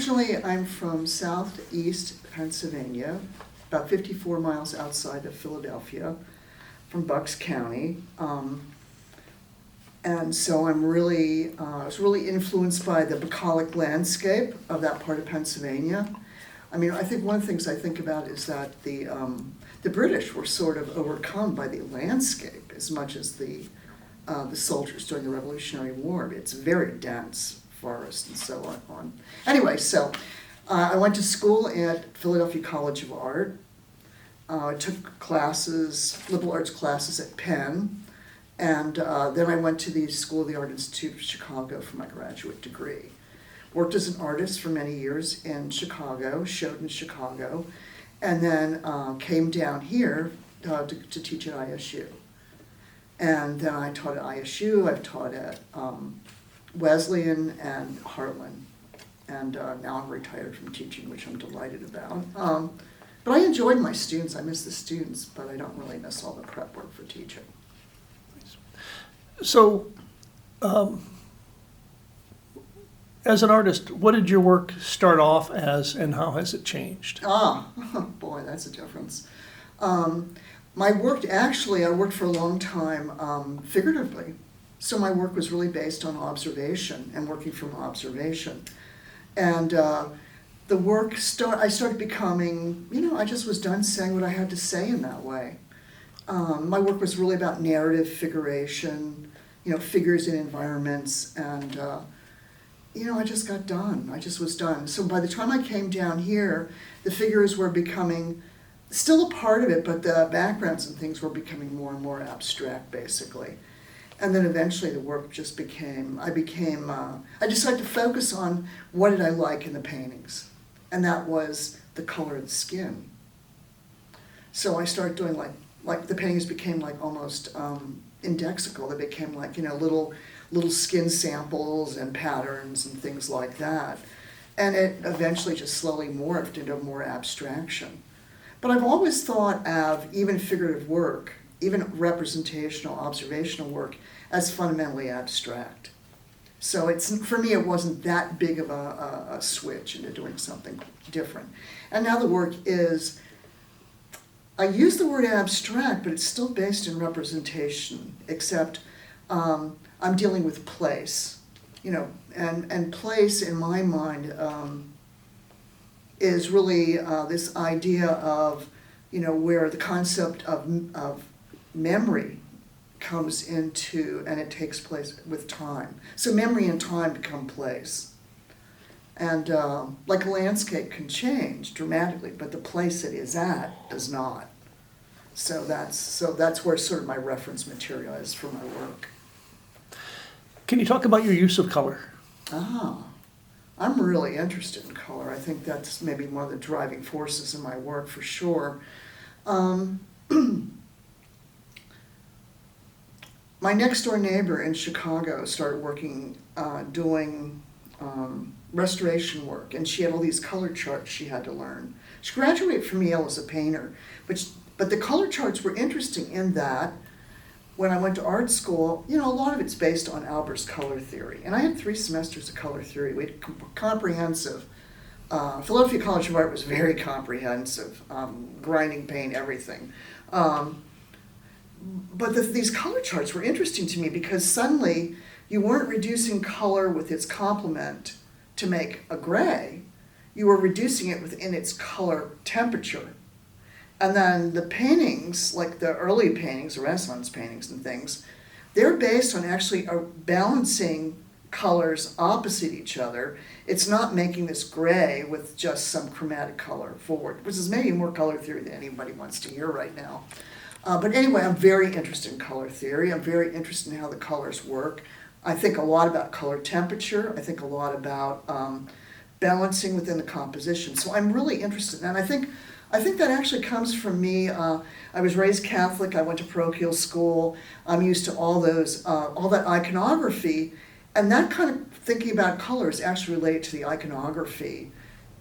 originally I'm from southeast Pennsylvania, about 54 miles outside of Philadelphia, from Bucks County. And so I was really influenced by the bucolic landscape of that part of Pennsylvania. I mean, I think one of the things I think about is that the British were sort of overcome by the landscape as much as the soldiers during the Revolutionary War. It's very dense forest and so on. Anyway, so I went to school at Philadelphia College of Art. I took classes, liberal arts classes at Penn, and then I went to the School of the Art Institute of Chicago for my graduate degree. Worked as an artist for many years in Chicago, showed in Chicago, and then came down here to teach at ISU. And then I taught at ISU, I've taught at Wesleyan and Heartland. And now I'm retired from teaching, which I'm delighted about. But I enjoyed my students, I miss the students, but I don't really miss all the prep work for teaching. So, as an artist, what did your work start off as and how has it changed? Boy, that's a difference. My work, actually, I worked for a long time figuratively. So my work was really based on observation and working from observation. And the work, I started becoming, I just was done saying what I had to say in that way. My work was really about narrative figuration, figures in environments, and I just got done. I just was done. So by the time I came down here, the figures were becoming still a part of it, but the backgrounds and things were becoming more and more abstract, basically. And then eventually the work just became, I decided to focus on what did I like in the paintings. And that was the color of the skin. So I started doing like the paintings became like almost indexical. They became like, little skin samples and patterns and things like that. And it eventually just slowly morphed into more abstraction. But I've always thought of even figurative work, even representational, observational work, as fundamentally abstract. So for me, it wasn't that big of a switch into doing something different. And now the work is, I use the word abstract, but it's still based in representation, except I'm dealing with place, and place in my mind is really this idea of, where the concept of memory comes into, and it takes place with time. So memory and time become place. And like a landscape can change dramatically, but the place it is at does not. So that's where sort of my reference material is for my work. Can you talk about your use of color? I'm really interested in color. I think that's maybe one of the driving forces in my work for sure. My next door neighbor in Chicago started working, doing restoration work, and she had all these color charts she had to learn. She graduated from Yale as a painter, but the color charts were interesting in that when I went to art school, a lot of it's based on Albert's color theory. And I had 3 semesters of color theory. We had comprehensive. Philadelphia College of Art was very comprehensive, grinding paint, everything. But these color charts were interesting to me because suddenly you weren't reducing color with its complement to make a gray. You were reducing it within its color temperature. And then the paintings, like the early paintings, the Renaissance paintings and things, they're based on actually balancing colors opposite each other. It's not making this gray with just some chromatic color forward, which is maybe more color theory than anybody wants to hear right now. But anyway, I'm very interested in color theory. I'm very interested in how the colors work. I think a lot about color temperature. I think a lot about balancing within the composition. So I'm really interested, and I think that actually comes from me. I was raised Catholic. I went to parochial school. I'm used to all that iconography, and that kind of thinking about colors actually related to the iconography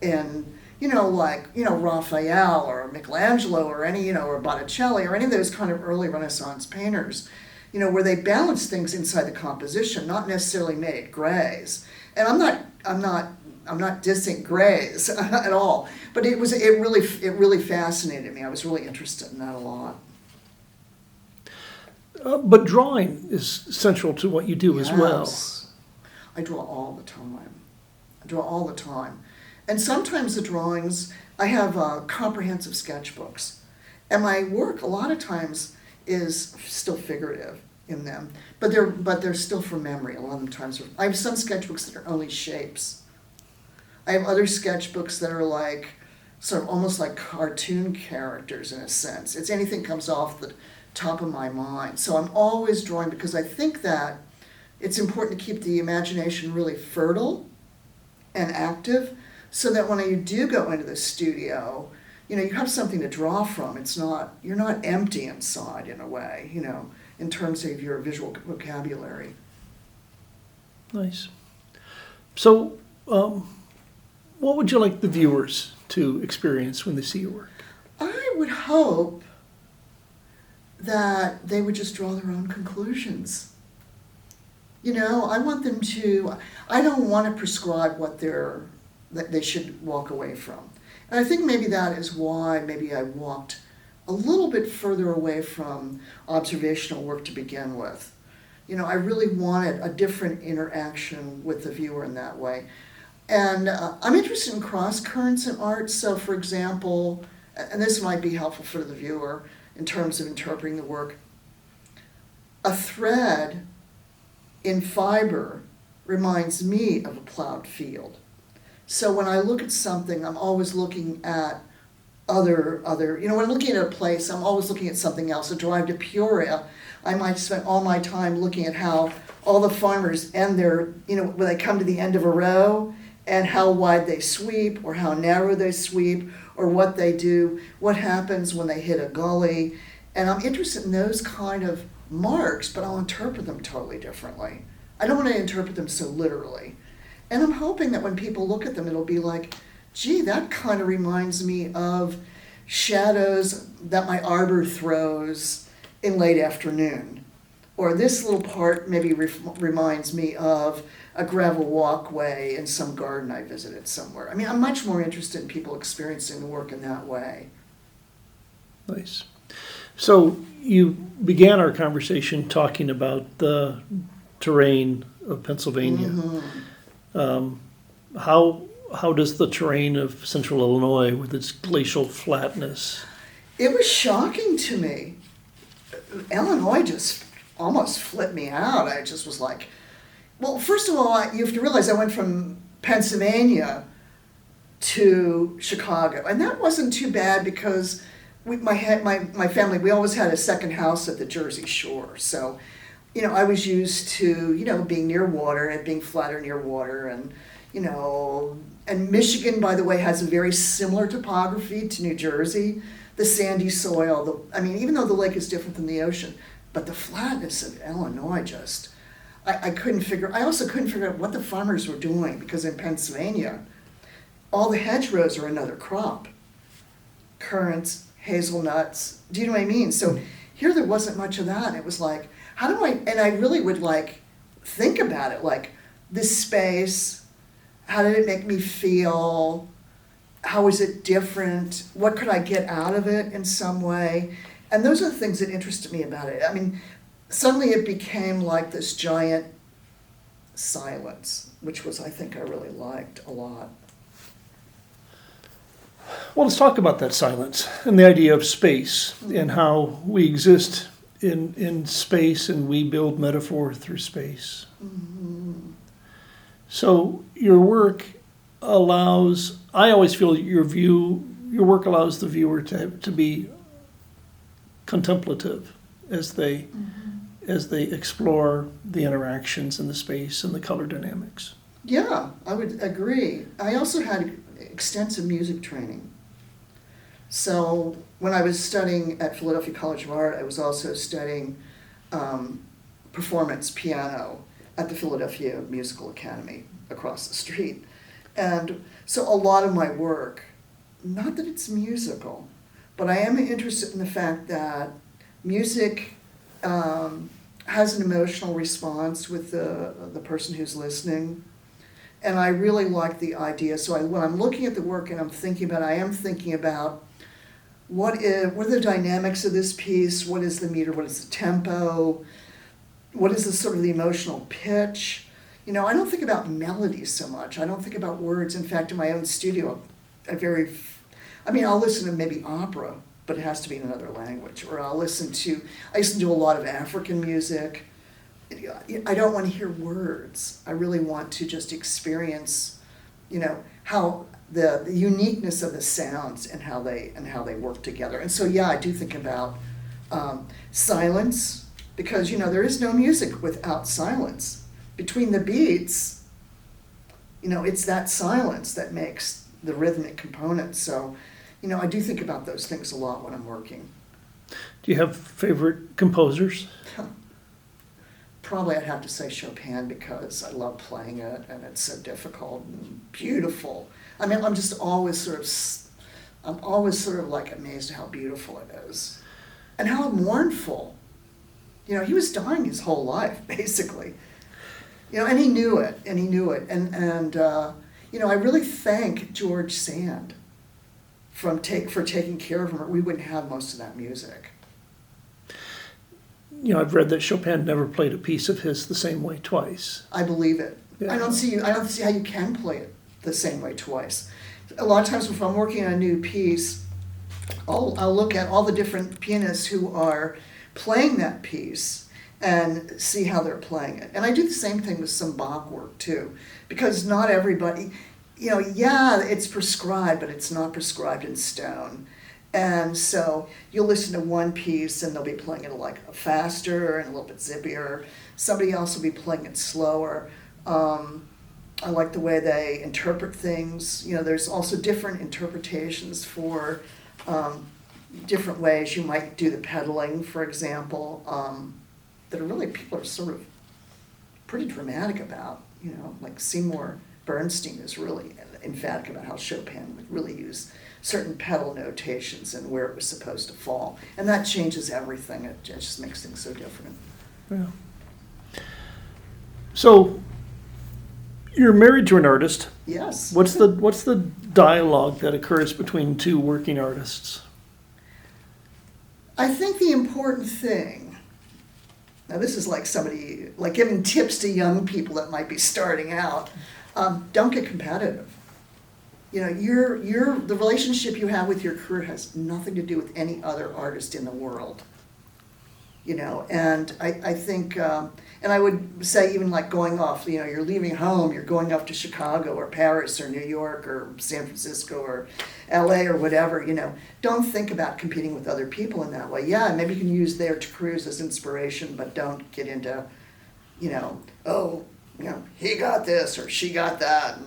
in, Raphael or Michelangelo or or Botticelli or any of those kind of early Renaissance painters, where they balance things inside the composition, not necessarily made grays. And I'm not I'm not dissing grays at all, but it really fascinated me. I was really interested in that a lot. But drawing is central to what you do as well. Yes. I draw all the time. I draw all the time. And sometimes the drawings, I have comprehensive sketchbooks. And my work, a lot of times, is still figurative in them. But they're still from memory a lot of the times. I have some sketchbooks that are only shapes. I have other sketchbooks that are like, sort of almost like cartoon characters in a sense. It's anything comes off the top of my mind. So I'm always drawing because I think that it's important to keep the imagination really fertile and active so that when you do go into the studio, you have something to draw from. You're not empty inside in a way, in terms of your visual vocabulary. Nice. So, what would you like the viewers to experience when they see your work? I would hope that they would just draw their own conclusions. I want them to, I don't want to prescribe that they should walk away from. And I think maybe that is why maybe I walked a little bit further away from observational work to begin with. I really wanted a different interaction with the viewer in that way. And I'm interested in cross currents in art. So for example, and this might be helpful for the viewer in terms of interpreting the work, a thread in fiber reminds me of a plowed field. So when I look at something, I'm always looking at other, when I'm looking at a place, I'm always looking at something else. A drive to Peoria, I might spend all my time looking at how all the farmers end their, when they come to the end of a row, and how wide they sweep, or how narrow they sweep, or what they do, what happens when they hit a gully. And I'm interested in those kind of marks, but I'll interpret them totally differently. I don't want to interpret them so literally. And I'm hoping that when people look at them, it'll be like, gee, that kind of reminds me of shadows that my arbor throws in late afternoon. Or this little part maybe reminds me of a gravel walkway in some garden I visited somewhere. I mean, I'm much more interested in people experiencing the work in that way. Nice. So you began our conversation talking about the terrain of Pennsylvania. Mm-hmm. How does the terrain of central Illinois, with its glacial flatness? It was shocking to me. Illinois just almost flipped me out. I just was like, well, first of all, you have to realize I went from Pennsylvania to Chicago, and that wasn't too bad because my family, we always had a second house at the Jersey Shore. So, I was used to, being near water and being flatter near water. And, and Michigan, by the way, has a very similar topography to New Jersey. The sandy soil, even though the lake is different than the ocean, but the flatness of Illinois just, I also couldn't figure out what the farmers were doing, because in Pennsylvania, all the hedgerows are another crop. Currants, hazelnuts, do you know what I mean? So here there wasn't much of that. It was like, and I really would think about it, like this space, how did it make me feel? How was it different? What could I get out of it in some way? And those are the things that interested me about it. Suddenly it became like this giant silence, which was, I think I really liked a lot. Well, let's talk about that silence and the idea of space and how we exist in space and we build metaphor through space. Mm-hmm. So your work allows, I always feel your work allows the viewer to be contemplative as they explore the interactions in the space and the color dynamics. Yeah, I would agree. I also had extensive music training. So when I was studying at Philadelphia College of Art, I was also studying performance piano at the Philadelphia Musical Academy across the street. And so a lot of my work, not that it's musical, but I am interested in the fact that music has an emotional response with the person who's listening. And I really like the idea. So when I'm looking at the work and I am thinking about what are the dynamics of this piece, what is the meter, what is the tempo, what is the sort of the emotional pitch. You know, I don't think about melody so much. I don't think about words. In fact, in my own studio, I'll listen to maybe opera, but it has to be in another language. Or I listen to a lot of African music. I don't want to hear words. I really want to just experience, you know, how the uniqueness of the sounds and how they work together. And so, yeah, I do think about silence, because, you know, there is no music without silence. Between the beats, you know, it's that silence that makes the rhythmic component. So, you know, I do think about those things a lot when I'm working. Do you have favorite composers? Probably I'd have to say Chopin, because I love playing it and it's so difficult and beautiful. I mean, I'm always sort of like amazed at how beautiful it is and how mournful. You know, he was dying his whole life, basically. You know, and he knew it. And you know, I really thank George Sand for taking care of him, or we wouldn't have most of that music. You know, I've read that Chopin never played a piece of his the same way twice. I believe it. Yeah. I don't see how you can play it the same way twice. A lot of times if I'm working on a new piece, I'll look at all the different pianists who are playing that piece and see how they're playing it. And I do the same thing with some Bach work too, because not everybody, you know, yeah, it's prescribed, but it's not prescribed in stone. And so you'll listen to one piece and they'll be playing it like faster and a little bit zippier. Somebody else will be playing it slower. I like the way they interpret things. You know, there's also different interpretations for different ways you might do the pedaling, for example, that are really, people are sort of pretty dramatic about. You know, like Seymour Bernstein is really emphatic about how Chopin would really use certain pedal notations and where it was supposed to fall. And that changes everything. It just makes things so different. Yeah. So, you're married to an artist. Yes. What's the dialogue that occurs between two working artists? I think the important thing, now this is like somebody, like giving tips to young people that might be starting out, don't get competitive. You know, the relationship you have with your career has nothing to do with any other artist in the world. You know, and I think, and I would say even like going off, you know, you're leaving home, you're going off to Chicago or Paris or New York or San Francisco or LA or whatever, you know, don't think about competing with other people in that way. Yeah, maybe you can use their careers as inspiration, but don't get into, you know, oh, you know, he got this or she got that.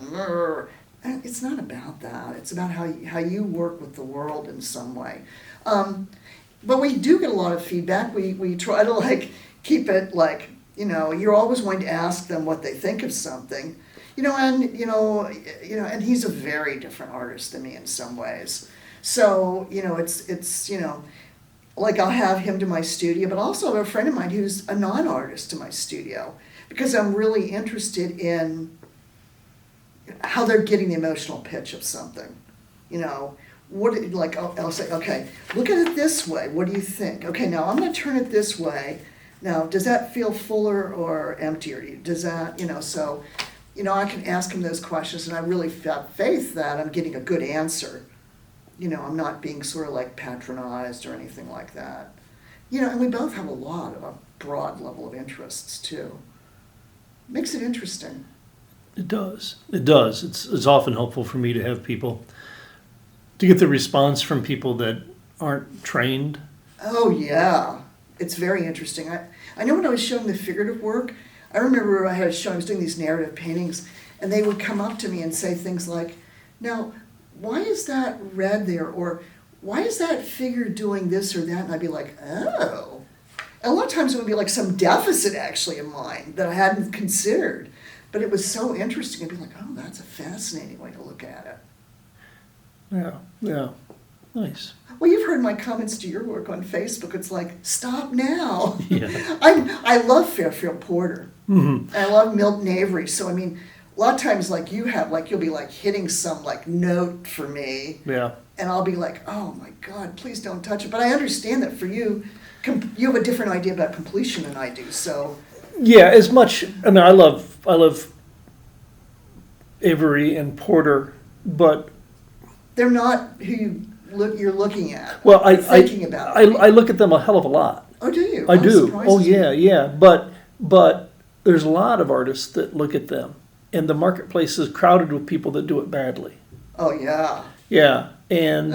It's not about that. It's about how you work with the world in some way. But we do get a lot of feedback. We try to like keep it like, you know, you're always going to ask them what they think of something, you know, and he's a very different artist than me in some ways. So, you know, it's you know, like I'll have him to my studio, but also I have a friend of mine who's a non-artist to my studio, because I'm really interested in how they're getting the emotional pitch of something, you know. I'll say, okay, look at it this way. What do you think? Okay, now I'm going to turn it this way. Now, does that feel fuller or emptier? Does that, you know, so, you know, I can ask him those questions, and I really have faith that I'm getting a good answer. You know, I'm not being sort of like patronized or anything like that. You know, and we both have a broad level of interests too. Makes it interesting. It does. It does. It's often helpful for me to have people, to get the response from people that aren't trained. Oh, yeah. It's very interesting. I know when I was showing the figurative work, I remember I was doing these narrative paintings, and they would come up to me and say things like, now, why is that red there? Or why is that figure doing this or that? And I'd be like, oh. And a lot of times it would be like some deficit actually in mine that I hadn't considered. But it was so interesting. I'd be like, oh, that's a fascinating way to look at it. Yeah, nice. Well, you've heard my comments to your work on Facebook. It's like, stop now. Yeah. I love Fairfield Porter. Mm-hmm. I love Milton Avery. So, I mean, a lot of times like you have, like you'll be like hitting some like note for me, Yeah. and I'll be like, oh my God, please don't touch it. But I understand that for you, you have a different idea about completion than I do, so. Yeah, as much, I mean, I love Avery and Porter, but, They're not who you're looking at. well, You're thinking about. I look at them a hell of a lot. Oh, do you? I That do. surprises Oh, me. yeah. But there's a lot of artists that look at them, and the marketplace is crowded with people that do it badly. Oh, yeah. Yeah, and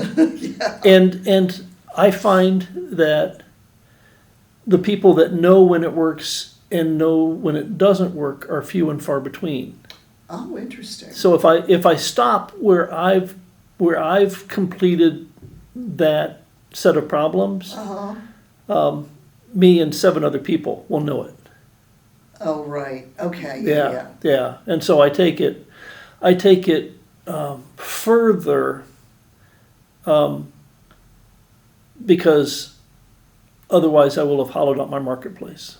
Yeah. and I find that the people that know when it works and know when it doesn't work are few and far between. Oh, interesting. So if I stop where I've completed that set of problems, Uh-huh. me and 7 other people will know it. Oh, right. Okay. Yeah. Yeah. And so I take it further, because otherwise I will have hollowed out my marketplace.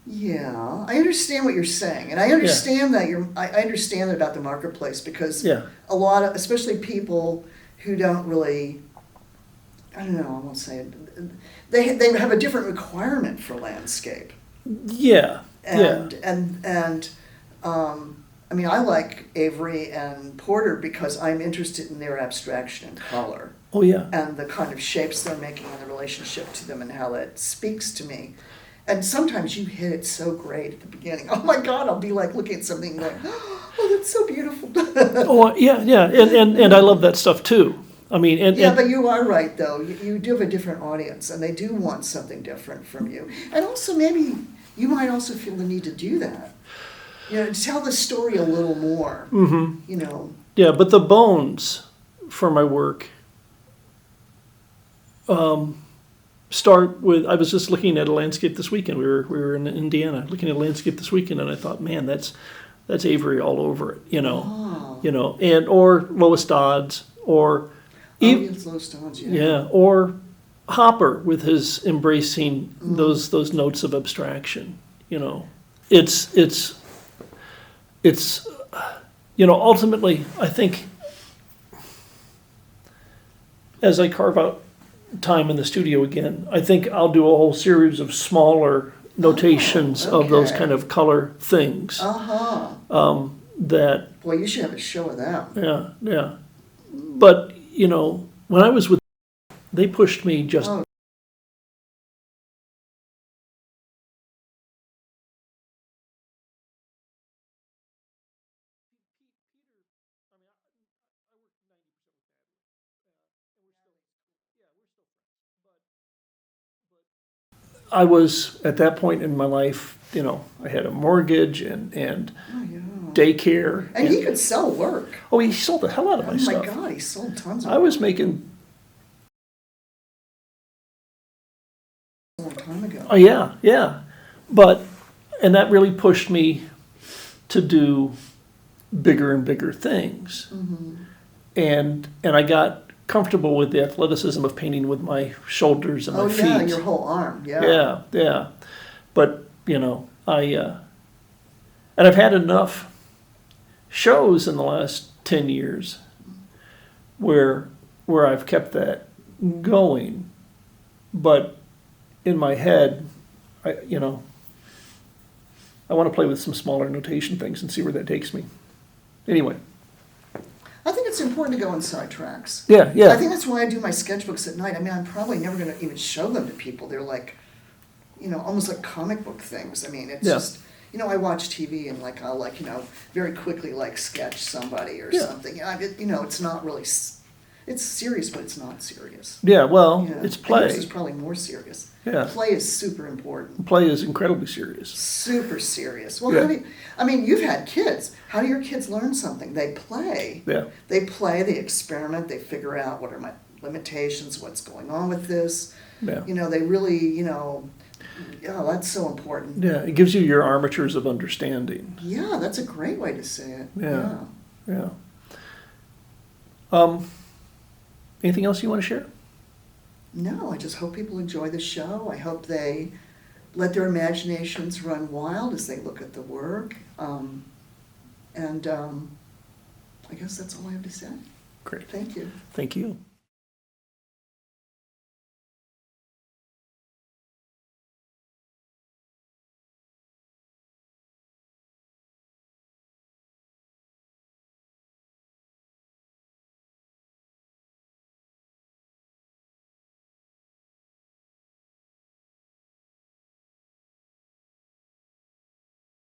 Yeah, I understand what you're saying, and I understand that I understand about the marketplace because Yeah. a lot of, especially people who don't really, I don't know, I won't say it, they have a different requirement for landscape. Yeah. And I mean, I like Avery and Porter because I'm interested in their abstraction and color Oh, yeah. and the kind of shapes they're making and the relationship to them and how that speaks to me. And sometimes you hit it so great at the beginning. Oh my God, I'll be like looking at something going, oh, that's so beautiful. Oh, yeah. And I love that stuff too. I mean, Yeah, but you are right, though. You do have a different audience, and they do want something different from you. And also, maybe you might also feel the need to do that. You know, to tell the story a little more. mm-hmm. You know. Yeah, but the bones for my work start with, I was just looking at a landscape this weekend. We were in Indiana looking at a landscape this weekend, and I thought, man, that's Avery all over it, Oh. and or Lois Dodds, or It's low stones, yeah. yeah, or Hopper with his embracing those notes of abstraction. It's ultimately, I think, as I carve out time in the studio again, I think I'll do a whole series of smaller notations of those okay. kind of color things. Uh-huh. That, Boy, you should have a show of that. yeah. But, when I was with, they pushed me just, Oh. I was at that point in my life, I had a mortgage and Oh, yeah. daycare. And he could sell work. Oh, he sold the hell out of Oh my my stuff. God, he sold tons of I was making, a long time ago. oh yeah. And that really pushed me to do bigger and bigger things. Mm-hmm. And I got comfortable with the athleticism of painting with my shoulders and my Oh, feet. yeah, your whole arm, yeah. Yeah. But, and I've had enough shows in the last 10 years where I've kept that going. But in my head, I want to play with some smaller notation things and see where that takes me. Anyway. I think it's important to go inside tracks. Yeah. I think that's why I do my sketchbooks at night. I mean, I'm probably never going to even show them to people. They're like, almost like comic book things. I mean, it's just, I watch TV and like I'll very quickly like sketch somebody or something. It's not really, it's serious, but it's not serious. Yeah, well, Yeah. it's And play. yours is probably more serious. Yeah. Play is super important. Play is incredibly serious. Super serious. Well, Yeah. you've had kids. How do your kids learn something? They play. Yeah. They play, they experiment, they figure out what are my limitations, what's going on with this. Yeah. They really, that's so important. Yeah, it gives you your armatures of understanding. Yeah, that's a great way to say it. Yeah. Anything else you want to share? No, I just hope people enjoy the show. I hope they let their imaginations run wild as they look at the work. I guess that's all I have to say. Great. Thank you. Thank you.